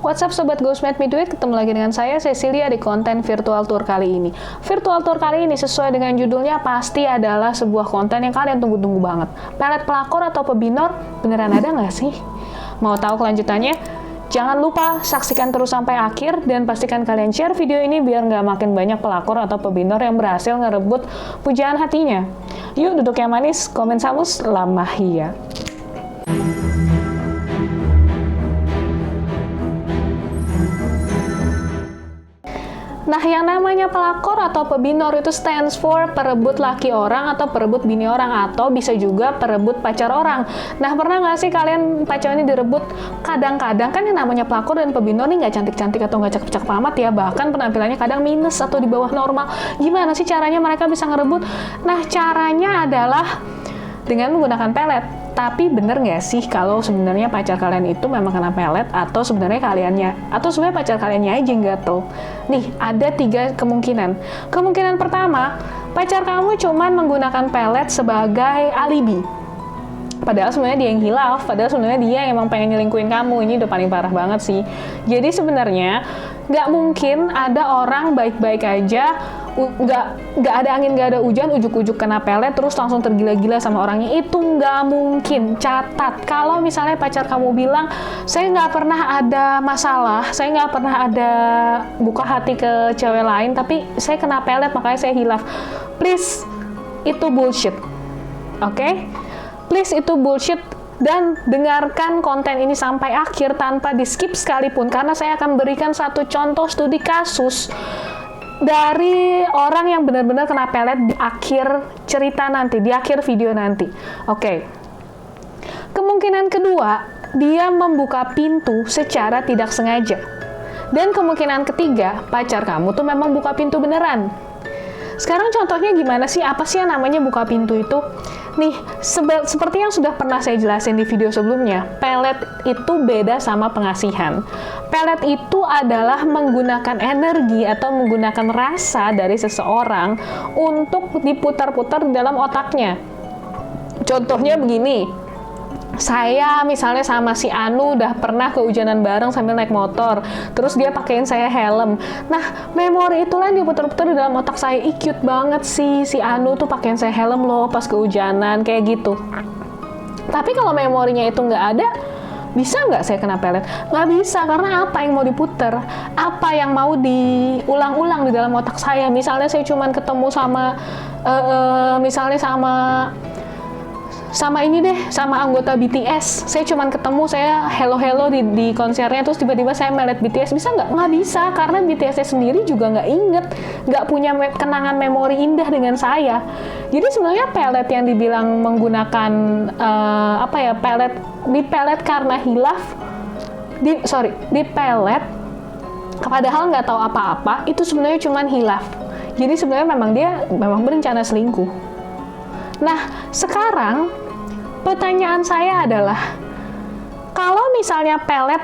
What's up Sobat Ghostmate Me Duit, ketemu lagi dengan saya Cecilia di konten Virtual Tour kali ini. Virtual Tour kali ini sesuai dengan judulnya pasti adalah sebuah konten yang kalian tunggu-tunggu banget. Pelet pelakor atau pebinor, beneran ada nggak sih? Mau tahu kelanjutannya? Jangan lupa saksikan terus sampai akhir dan pastikan kalian share video ini biar nggak makin banyak pelakor atau pebinor yang berhasil ngerebut pujaan hatinya. Yuk duduk yang manis, komen samus, lamahia. Nah, yang namanya pelakor atau pebinor itu stands for perebut laki orang atau perebut bini orang, atau bisa juga perebut pacar orang. Nah, pernah nggak sih kalian pacarnya direbut? Kadang-kadang kan yang namanya pelakor dan pebinor nih nggak cantik-cantik atau nggak cakep-cakep amat ya, bahkan penampilannya kadang minus atau di bawah normal. Gimana sih caranya mereka bisa ngerebut? Nah, caranya adalah dengan menggunakan pelet. Tapi bener nggak sih kalau sebenarnya pacar kalian itu memang kena pelet, atau sebenarnya sebenarnya pacar kaliannya aja yang gatel? Nih, ada 3 kemungkinan. Kemungkinan pertama, pacar kamu cuman menggunakan pelet sebagai alibi. Padahal sebenarnya dia yang hilaf, padahal sebenarnya dia yang emang pengen nyelingkuhin kamu. Ini udah paling parah banget sih. Jadi sebenarnya nggak mungkin ada orang baik-baik aja, nggak ada angin, nggak ada hujan, ujuk-ujuk kena pelet terus langsung tergila-gila sama orangnya. Itu nggak mungkin. Catat, kalau misalnya pacar kamu bilang, saya nggak pernah ada masalah, saya nggak pernah ada buka hati ke cewek lain, tapi saya kena pelet makanya saya hilaf. Please, itu bullshit. Oke? Please, itu bullshit, dan dengarkan konten ini sampai akhir tanpa di-skip sekalipun, karena saya akan berikan satu contoh studi kasus dari orang yang benar-benar kena pelet di akhir cerita nanti, di akhir video nanti. Oke. Kemungkinan kedua, dia membuka pintu secara tidak sengaja. Dan kemungkinan ketiga, pacar kamu tuh memang buka pintu beneran. Sekarang contohnya gimana sih? Apa sih yang namanya buka pintu itu? Nih, seperti yang sudah pernah saya jelasin di video sebelumnya, pelet itu beda sama pengasihan. Pelet itu adalah menggunakan energi atau menggunakan rasa dari seseorang untuk diputar-putar di dalam otaknya. Contohnya begini, saya misalnya sama si Anu udah pernah kehujanan bareng sambil naik motor, terus dia pakein saya helm. Nah, memori itulah yang diputar-putar di dalam otak saya. Cute banget sih si Anu tuh pakein saya helm loh pas kehujanan, kayak gitu. Tapi kalau memorinya itu nggak ada, bisa nggak saya kena pelet? Nggak bisa, karena apa yang mau diputer? Apa yang mau diulang-ulang di dalam otak saya? Misalnya saya cuman ketemu sama anggota BTS. Saya cuman ketemu, saya hello di konsernya, terus tiba-tiba saya melet BTS. Bisa nggak? Nggak bisa, karena BTS-nya sendiri juga nggak inget, nggak punya kenangan memori indah dengan saya. Jadi sebenarnya pelet yang dibilang menggunakan dipelet karena hilaf, dipelet padahal nggak tahu apa-apa, itu sebenarnya cuman hilaf. Jadi sebenarnya memang berencana selingkuh. Nah, sekarang pertanyaan saya adalah, kalau misalnya pelet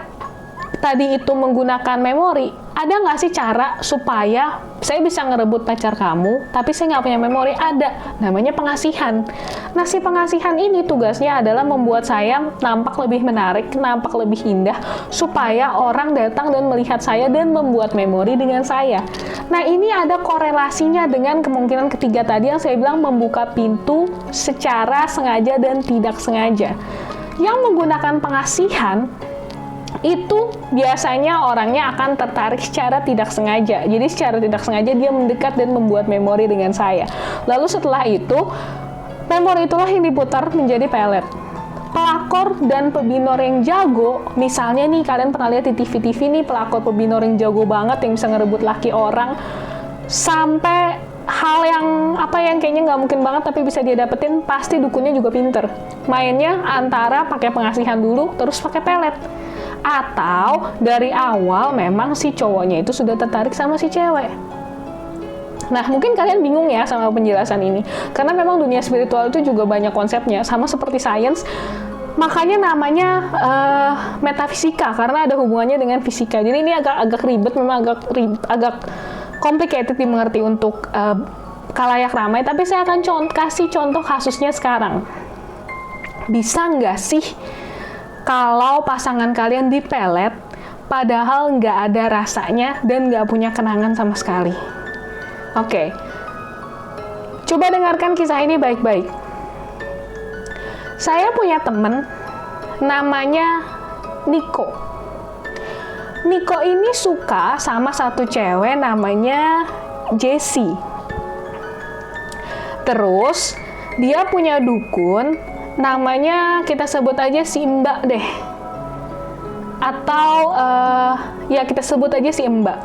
tadi itu menggunakan memori, ada nggak sih cara supaya saya bisa ngerebut pacar kamu, tapi saya nggak punya memori? Ada, namanya pengasihan. Nah, si pengasihan ini tugasnya adalah membuat saya nampak lebih menarik, nampak lebih indah, supaya orang datang dan melihat saya dan membuat memori dengan saya. Nah, ini ada korelasinya dengan kemungkinan ketiga tadi yang saya bilang, membuka pintu secara sengaja dan tidak sengaja. Yang menggunakan pengasihan itu biasanya orangnya akan tertarik secara tidak sengaja. Jadi secara tidak sengaja dia mendekat dan membuat memori dengan saya. Lalu setelah itu, memori itulah yang diputar menjadi pelet. Pelakor dan pebinor yang jago, misalnya nih kalian pernah lihat di TV-TV nih, pelakor pebinor yang jago banget yang bisa ngerebut laki orang, sampai hal yang kayaknya nggak mungkin banget tapi bisa dia dapetin, pasti dukunnya juga pinter. Mainnya antara pakai pengasihan dulu terus pakai pelet, atau dari awal memang si cowoknya itu sudah tertarik sama si cewek. Nah, mungkin kalian bingung ya sama penjelasan ini, karena memang dunia spiritual itu juga banyak konsepnya, sama seperti sains. Makanya namanya metafisika, karena ada hubungannya dengan fisika. Jadi ini agak ribet, memang agak complicated dimengerti untuk kalayak ramai, tapi saya akan kasih contoh kasusnya sekarang. Bisa nggak sih kalau pasangan kalian dipelet, padahal nggak ada rasanya dan nggak punya kenangan sama sekali. Oke, coba dengarkan kisah ini baik-baik. Saya punya temen namanya Niko. Niko ini suka sama satu cewek namanya Jessie. Terus dia punya dukun namanya, kita sebut aja si Mbak deh, atau ya kita sebut aja si Mbak.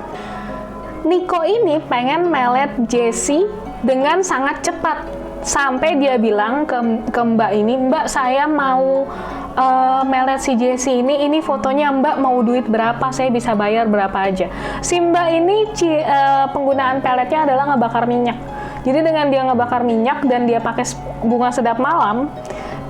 Niko ini pengen melet Jessie dengan sangat cepat, sampai dia bilang ke Mbak ini, Mbak saya mau melet si Jessie ini fotonya Mbak mau duit berapa, saya bisa bayar berapa aja. Si Mbak ini penggunaan peletnya adalah ngebakar minyak. Jadi dengan dia ngebakar minyak dan dia pakai bunga sedap malam,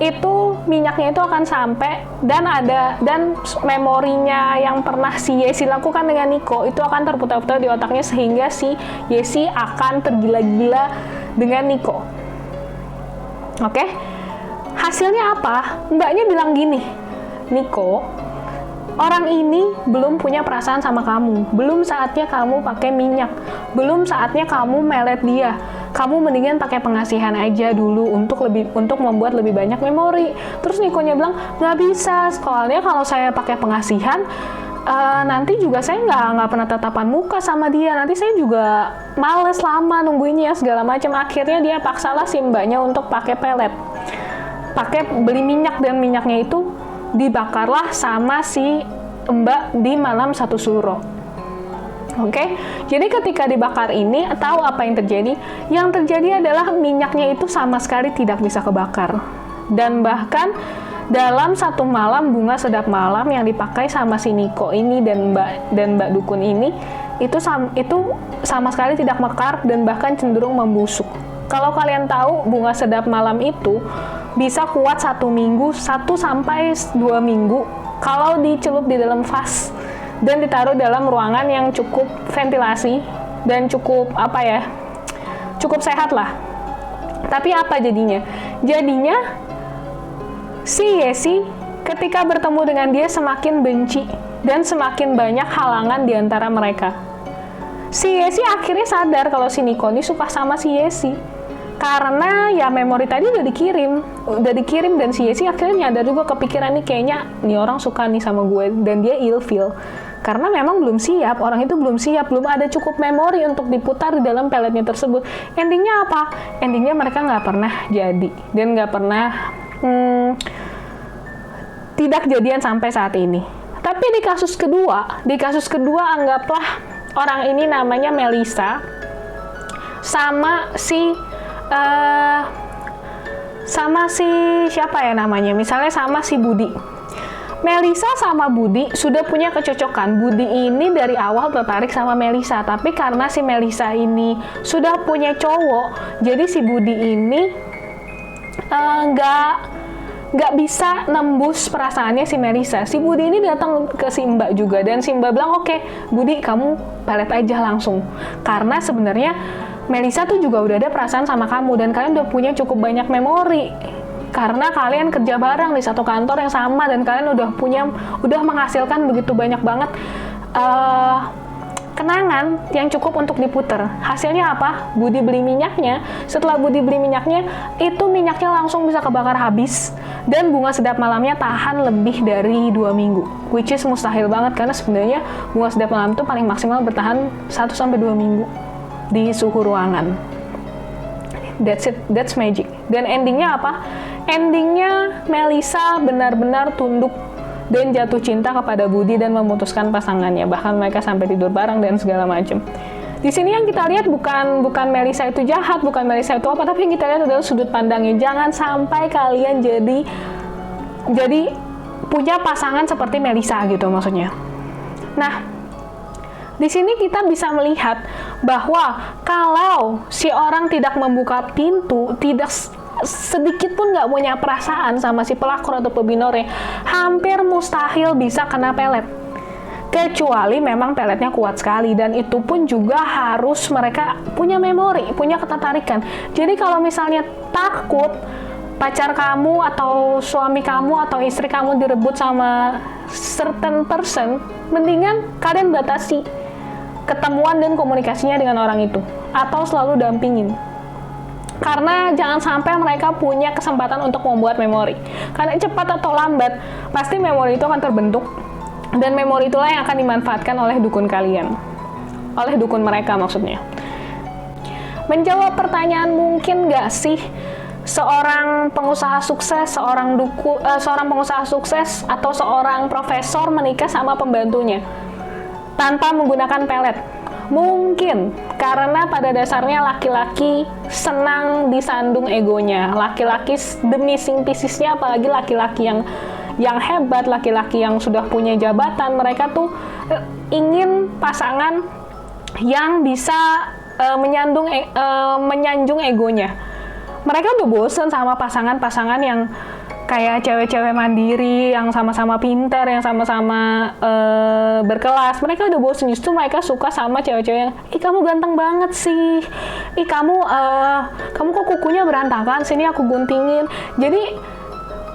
itu minyaknya itu akan sampai dan memorinya yang pernah si Jessie lakukan dengan Niko itu akan terputar-putar di otaknya sehingga si Jessie akan tergila-gila dengan Niko. Oke? Hasilnya apa? Mbaknya bilang gini, Niko, orang ini belum punya perasaan sama kamu, belum saatnya kamu pakai minyak, belum saatnya kamu melet dia. Kamu mendingan pakai pengasihan aja dulu untuk membuat lebih banyak memori. Terus Nikonya bilang, nggak bisa, soalnya kalau saya pakai pengasihan, nanti juga saya nggak pernah tatapan muka sama dia, nanti saya juga males lama nungguinnya segala macam. Akhirnya dia paksalah si mbaknya untuk pakai pelet, beli minyak, dan minyaknya itu dibakarlah sama si mbak di malam satu suro. Oke, jadi ketika dibakar ini, tahu apa yang terjadi? Yang terjadi adalah minyaknya itu sama sekali tidak bisa kebakar. Dan bahkan dalam satu malam bunga sedap malam yang dipakai sama si Niko ini dan Mbak Dukun ini, itu sama sekali tidak mekar dan bahkan cenderung membusuk. Kalau kalian tahu, bunga sedap malam itu bisa kuat 1 minggu, 1 sampai 2 minggu kalau dicelup di dalam vas dan ditaruh dalam ruangan yang cukup ventilasi dan cukup sehat lah. Tapi apa jadinya? Jadinya si Jessie ketika bertemu dengan dia semakin benci dan semakin banyak halangan di antara mereka. Si Jessie akhirnya sadar kalau si Niko ini suka sama si Jessie. Karena ya memori tadi udah dikirim dan si Jessie akhirnya nyadar juga, kepikiran nih kayaknya nih orang suka nih sama gue, dan dia ilfeel karena memang belum siap, orang itu belum siap, belum ada cukup memori untuk diputar di dalam peletnya tersebut. Endingnya apa? Endingnya mereka nggak pernah jadi dan nggak pernah tidak jadian sampai saat ini. Tapi di kasus kedua anggaplah orang ini namanya Melissa sama si siapa ya namanya, misalnya sama si Budi. Melissa sama Budi sudah punya kecocokan. Budi ini dari awal tertarik sama Melissa, tapi karena si Melissa ini sudah punya cowok, jadi si Budi ini nggak bisa nembus perasaannya si Melissa. Si Budi ini datang ke si Mbak juga, dan si Mbak bilang, oke, Budi kamu pelet aja langsung, karena sebenarnya Melissa tuh juga udah ada perasaan sama kamu dan kalian udah punya cukup banyak memori karena kalian kerja bareng di satu kantor yang sama dan kalian udah menghasilkan begitu banyak banget kenangan yang cukup untuk diputer. Hasilnya apa? Budi beli minyaknya. Setelah Budi beli minyaknya, itu minyaknya langsung bisa kebakar habis dan bunga sedap malamnya tahan lebih dari 2 minggu, which is mustahil banget karena sebenarnya bunga sedap malam itu paling maksimal bertahan 1-2 minggu di suhu ruangan. That's it, that's magic. Dan endingnya apa? Endingnya Melissa benar-benar tunduk dan jatuh cinta kepada Budi dan memutuskan pasangannya. Bahkan mereka sampai tidur bareng dan segala macam. Di sini yang kita lihat bukan Melissa itu jahat, bukan Melissa itu apa, tapi yang kita lihat adalah sudut pandangnya. Jangan sampai kalian jadi punya pasangan seperti Melissa gitu maksudnya. Nah, di sini kita bisa melihat bahwa kalau si orang tidak membuka pintu, tidak sedikit pun nggak punya perasaan sama si pelakor atau pebinornya, hampir mustahil bisa kena pelet. Kecuali memang peletnya kuat sekali, dan itu pun juga harus mereka punya memori, punya ketertarikan. Jadi kalau misalnya takut pacar kamu atau suami kamu atau istri kamu direbut sama certain person, mendingan kalian batasi ketemuan dan komunikasinya dengan orang itu, atau selalu dampingin. Karena jangan sampai mereka punya kesempatan untuk membuat memori. Karena cepat atau lambat, pasti memori itu akan terbentuk, dan memori itulah yang akan dimanfaatkan oleh dukun kalian. Oleh dukun mereka maksudnya. Menjawab pertanyaan, mungkin nggak sih seorang pengusaha sukses, seorang pengusaha sukses atau seorang profesor menikah sama pembantunya tanpa menggunakan pelet? Mungkin, karena pada dasarnya laki-laki senang disandung egonya. Laki-laki the missing piecesnya, apalagi laki-laki yang hebat, laki-laki yang sudah punya jabatan, mereka tuh ingin pasangan yang bisa menyanjung egonya. Mereka udah bosen sama pasangan-pasangan yang kayak cewek-cewek mandiri, yang sama-sama pintar, yang sama-sama berkelas. Mereka udah bosen, justru mereka suka sama cewek-cewek yang, ih kamu ganteng banget sih, ih kamu kok kukunya berantakan, sini aku guntingin. Jadi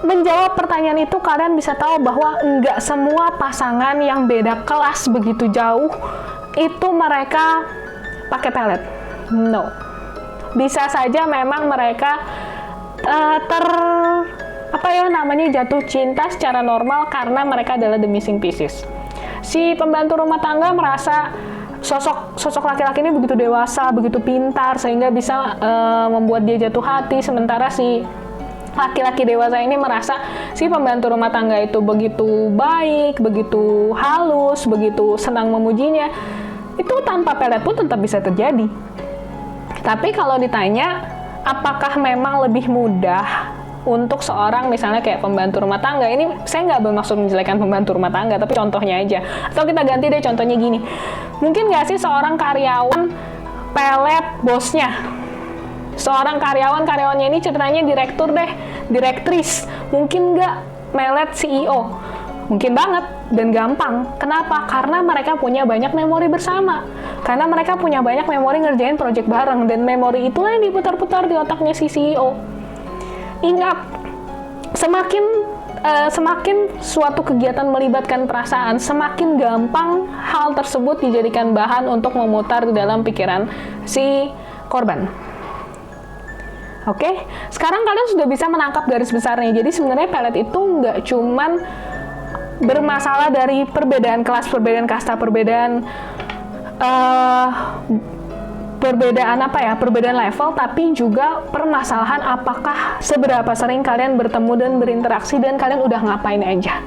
menjawab pertanyaan itu, kalian bisa tahu bahwa nggak semua pasangan yang beda kelas begitu jauh itu mereka pakai pelet. No. Bisa saja memang mereka jatuh cinta secara normal karena mereka adalah the missing pieces. Si pembantu rumah tangga merasa sosok laki-laki ini begitu dewasa, begitu pintar, sehingga bisa membuat dia jatuh hati, sementara si laki-laki dewasa ini merasa si pembantu rumah tangga itu begitu baik, begitu halus, begitu senang memujinya. Itu tanpa pelet pun tetap bisa terjadi. Tapi kalau ditanya, apakah memang lebih mudah untuk seorang misalnya kayak pembantu rumah tangga, ini saya nggak bermaksud menjelekkan pembantu rumah tangga, tapi contohnya aja. Atau kita ganti deh contohnya gini. Mungkin nggak sih seorang karyawan pelet bosnya? Seorang karyawannya ini ceritanya direktur deh, direktris. Mungkin nggak melet CEO? Mungkin banget dan gampang. Kenapa? Karena mereka punya banyak memori bersama. Karena mereka punya banyak memori ngerjain project bareng, dan memori itulah yang diputar-putar di otaknya si CEO. Ingat, semakin suatu kegiatan melibatkan perasaan, semakin gampang hal tersebut dijadikan bahan untuk memutar di dalam pikiran si korban. Oke, sekarang kalian sudah bisa menangkap garis besarnya. Jadi sebenarnya pelet itu nggak cuman bermasalah dari perbedaan kelas, perbedaan kasta, perbedaan level, tapi juga permasalahan apakah seberapa sering kalian bertemu dan berinteraksi, dan kalian udah ngapain aja.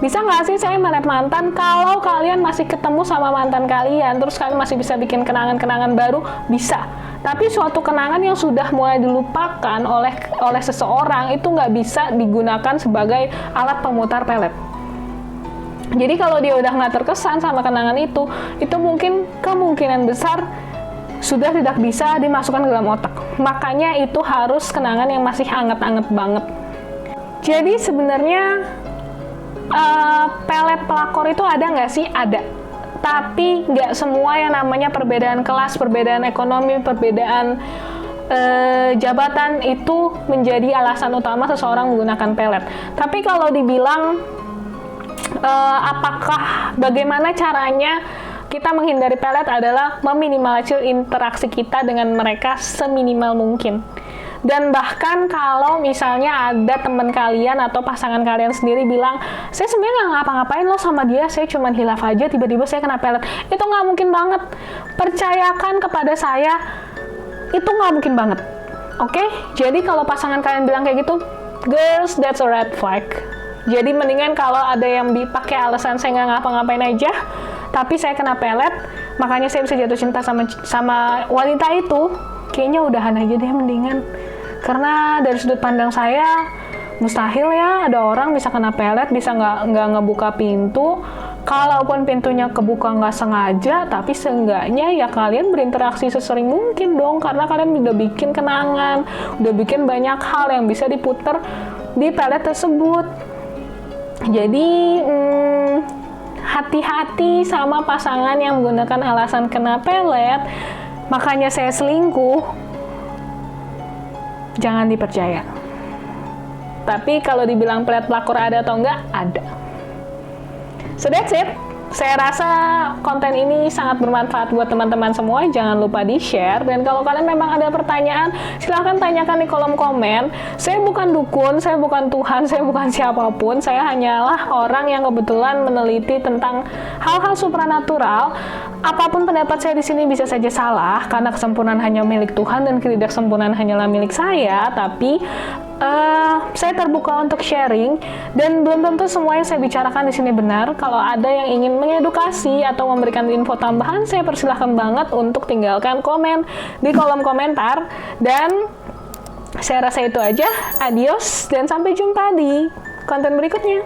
Bisa nggak sih saya melet mantan? Kalau kalian masih ketemu sama mantan kalian, terus kalian masih bisa bikin kenangan-kenangan baru, bisa. Tapi suatu kenangan yang sudah mulai dilupakan oleh seseorang itu nggak bisa digunakan sebagai alat pemutar pelet. Jadi kalau dia udah nggak terkesan sama kenangan itu mungkin kemungkinan besar sudah tidak bisa dimasukkan ke dalam otak. Makanya itu harus kenangan yang masih anget-anget banget. Jadi sebenarnya pelet pelakor itu ada nggak sih? Ada. Tapi nggak semua yang namanya perbedaan kelas, perbedaan ekonomi, perbedaan jabatan itu menjadi alasan utama seseorang menggunakan pelet. Tapi kalau dibilang bagaimana caranya kita menghindari pelet adalah meminimalisir interaksi kita dengan mereka seminimal mungkin. Dan bahkan kalau misalnya ada teman kalian atau pasangan kalian sendiri bilang, saya sebenarnya nggak ngapa-ngapain loh sama dia, saya cuma hilaf aja, tiba-tiba saya kena pelet. Itu nggak mungkin banget. Percayakan kepada saya, itu nggak mungkin banget. Oke? Jadi kalau pasangan kalian bilang kayak gitu, girls, that's a red flag. Jadi mendingan kalau ada yang dipakai alasan saya nggak ngapa-ngapain aja, tapi saya kena pelet, makanya saya bisa jatuh cinta sama wanita itu, kayaknya udahan aja deh mendingan. Karena dari sudut pandang saya, mustahil ya ada orang bisa kena pelet, bisa nggak ngebuka pintu. Kalaupun pintunya kebuka nggak sengaja, tapi seenggaknya ya kalian berinteraksi sesering mungkin dong, karena kalian udah bikin kenangan, udah bikin banyak hal yang bisa diputar di pelet tersebut. Jadi hati-hati sama pasangan yang menggunakan alasan kena pelet, makanya saya selingkuh. jangan dipercaya. Tapi kalau dibilang pelet pelakor ada atau enggak, ada. So that's it. Saya rasa konten ini sangat bermanfaat buat teman-teman semua. Jangan lupa di-share. Dan kalau kalian memang ada pertanyaan, silahkan tanyakan di kolom komen. Saya bukan dukun, saya bukan Tuhan, saya bukan siapapun. Saya hanyalah orang yang kebetulan meneliti tentang hal-hal supranatural. Apapun pendapat saya di sini bisa saja salah, karena kesempurnaan hanya milik Tuhan dan ketidaksempurnaan hanyalah milik saya. Tapi saya terbuka untuk sharing, dan belum tentu semua yang saya bicarakan di sini benar. Kalau ada yang ingin mengedukasi atau memberikan info tambahan, saya persilahkan banget untuk tinggalkan komen di kolom komentar. Dan saya rasa itu aja. Adios dan sampai jumpa di konten berikutnya.